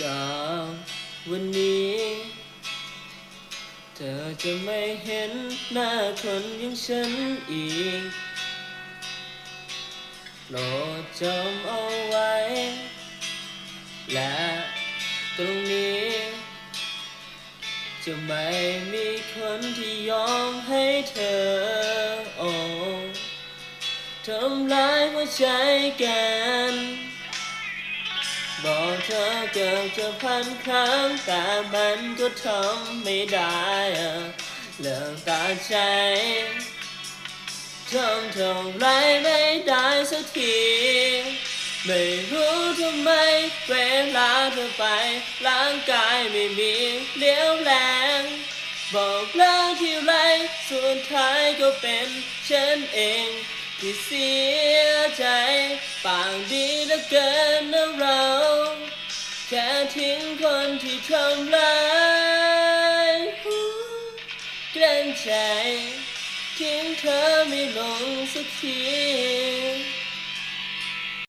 จากวันนี้เธอจะไม่เห็นหน้าคนอย่างฉันอีกโปรดจำเอาไว้และตรงนี้จะไม่มีคนที่ยอมให้เธอทำร้ายหัวใจกันบอกเธอเกือบจะ1,000 ครั้งแต่มันก็ทำไม่ได้เลิกตัดใจทำเท่าไรไม่ได้สักทีไม่รู้ทำไมเวลาเธอไปร่างกายไม่มีเลี้ยวแรงบอกเลิกที่ไรสุดท้ายก็เป็นฉันเองที่เสียใจปากดีเหลือเกินนะเราแค่ทิ้งคนที่ทำร้ายเกรงใจทิ้งเธอไม่ลงสักที